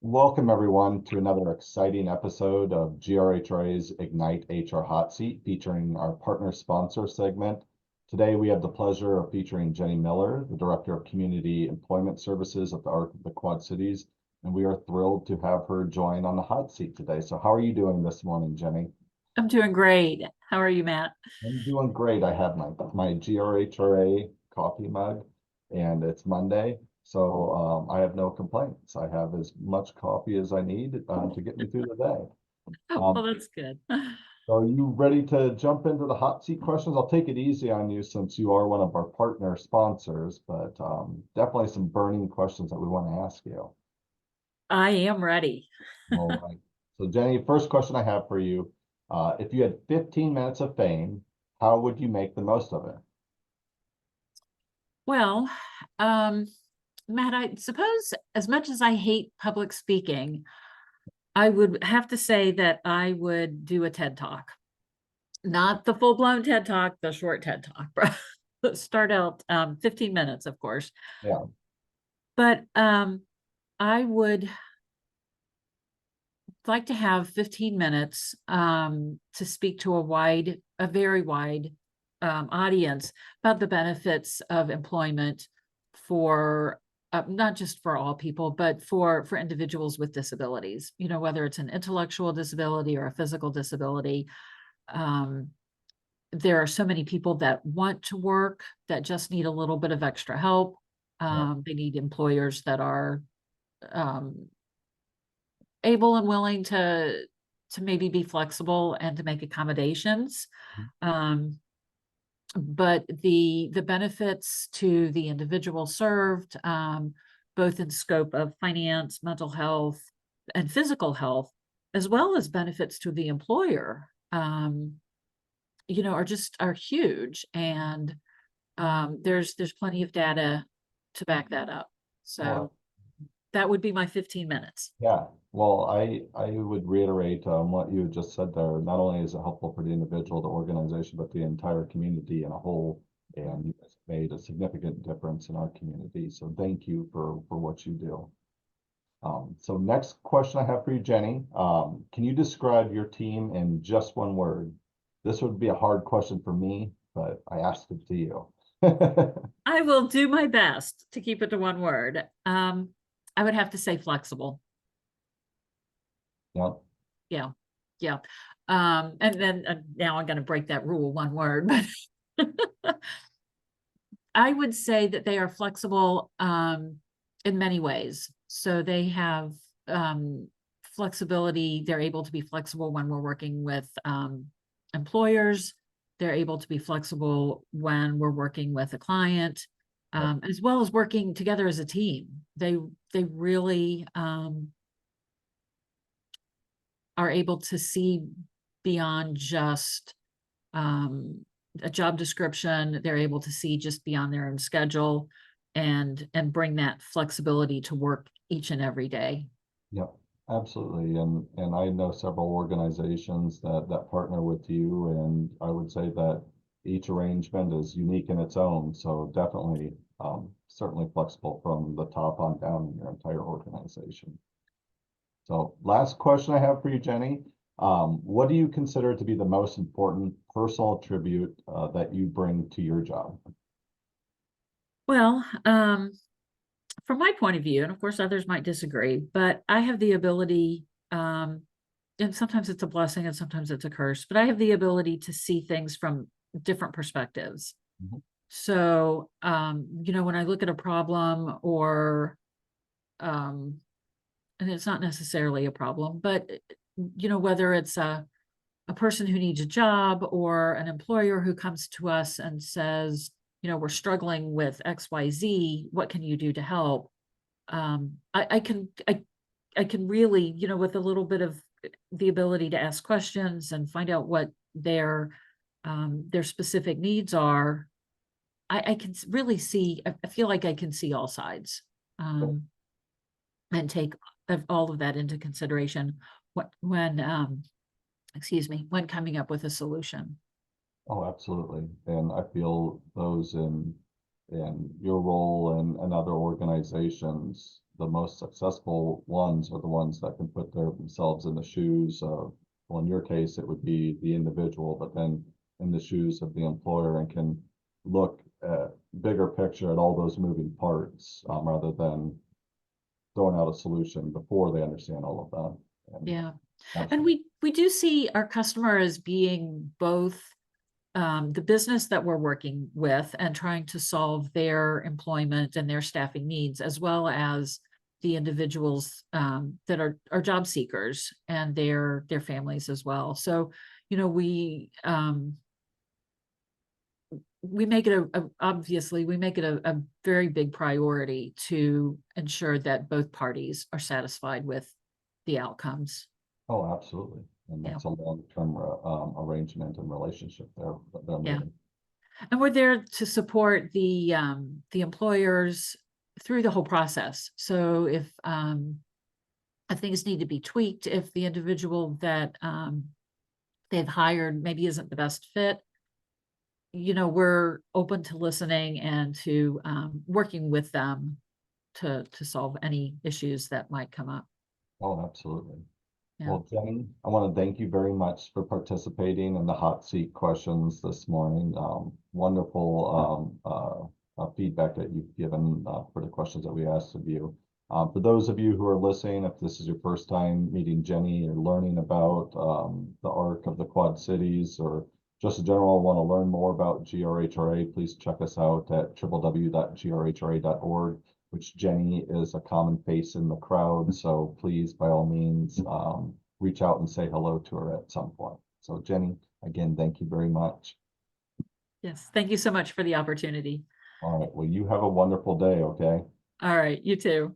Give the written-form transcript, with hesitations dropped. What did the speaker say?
Welcome everyone to another exciting episode of GRHRA's Ignite HR Hot Seat featuring our partner sponsor segment. Today we have the pleasure of featuring Jenny Miller, the Director of Community Employment Services at the ARC of the Quad Cities, and we are thrilled to have her join on the hot seat today. So how are you doing this morning, Jenny? I'm doing great. How are you, Matt? I'm doing great. I have my GRHRA coffee mug, and it's Monday, so I have no complaints. I have as much coffee as I need to get me through the day. Oh, well, Um, that's good. so are you ready to jump into the hot seat questions? I'll take it easy on you since you are one of our partner sponsors, but definitely some burning questions that we want to ask you. I am ready. All right. So Jenny, first question I have for you. If you had 15 minutes of fame, how would you make the most of it? Well, Matt, I suppose as much as I hate public speaking, I would have to say that I would do a TED Talk. Not the full-blown TED Talk, the short TED Talk. Start out 15 minutes, of course. Yeah. But I would like to have 15 minutes to speak to a very wide audience about the benefits of employment for not just for all people, but for individuals with disabilities, whether it's an intellectual disability or a physical disability. There are so many people that want to work that just need a little bit of extra help. They need employers that are able and willing to maybe be flexible and to make accommodations. But the benefits to the individual served, both in scope of finance, mental health, and physical health, as well as benefits to the employer, are huge. And there's plenty of data to back that up. So that would be my 15 minutes. Yeah, well, I would reiterate what you just said there. Not only is it helpful for the individual, the organization, but the entire community in a whole. And you guys made a significant difference in our community. So thank you for what you do. So next question I have for you, Jenny. Can you describe your team in just one word? This would be a hard question for me, but I asked it to you. I will do my best to keep it to one word. I would have to say flexible. Yep. Yeah. Yeah. And then now I'm going to break that rule, one word, but I would say that they are flexible in many ways. So they have flexibility. They're able to be flexible when we're working with employers. They're able to be flexible when we're working with a client, as well as working together as a team. They really are able to see beyond just a job description. They're able to see just beyond their own schedule and bring that flexibility to work each and every day. Yep, absolutely. And I know several organizations that partner with you, and I would say that each arrangement is unique in its own. So definitely, certainly flexible from the top on down in your entire organization. So last question I have for you, Jenny. What do you consider to be the most important personal attribute that you bring to your job? Well, from my point of view, and of course others might disagree, but I have the ability, and sometimes it's a blessing and sometimes it's a curse, but I have the ability to see things from different perspectives. Mhm. So, when I look at a problem or, and it's not necessarily a problem, but whether it's a person who needs a job or an employer who comes to us and says, we're struggling with XYZ, what can you do to help? I can really, with a little bit of the ability to ask questions and find out what their specific needs are. I can really see, I feel like I can see all sides, and take all of that into consideration when coming up with a solution. Oh, absolutely. And I feel those in in your role and other organizations, the most successful ones are the ones that can put themselves in the shoes of, well, in your case, it would be the individual, but then in the shoes of the employer and can look at bigger picture at all those moving parts, rather than throwing out a solution before they understand all of that. And Yeah. And absolutely. we do see our customer as being both the business that we're working with and trying to solve their employment and their staffing needs, as well as the individuals that are job seekers and their families as well. So, you know, we make it obviously we make it a very big priority to ensure that both parties are satisfied with the outcomes. Oh, absolutely. And Yeah, that's a long-term arrangement and relationship there that they're yeah. making. And we're there to support the employers through the whole process. So if things need to be tweaked, if the individual that they've hired maybe isn't the best fit, you know, we're open to listening and to working with them to solve any issues that might come up. Oh, absolutely. Yeah. Well, Jenny, I want to thank you very much for participating in the hot seat questions this morning. Wonderful feedback that you've given for the questions that we asked of you. For those of you who are listening, if this is your first time meeting Jenny or learning about the arc of the Quad Cities, or just in general want to learn more about GRHRA, please check us out at www.grhra.org, which Jenny is a common face in the crowd. So please, by all means, reach out and say hello to her at some point. So Jenny, again, thank you very much. Yes. Thank you so much for the opportunity. All right. Well, you have a wonderful day. Okay. All right. You too.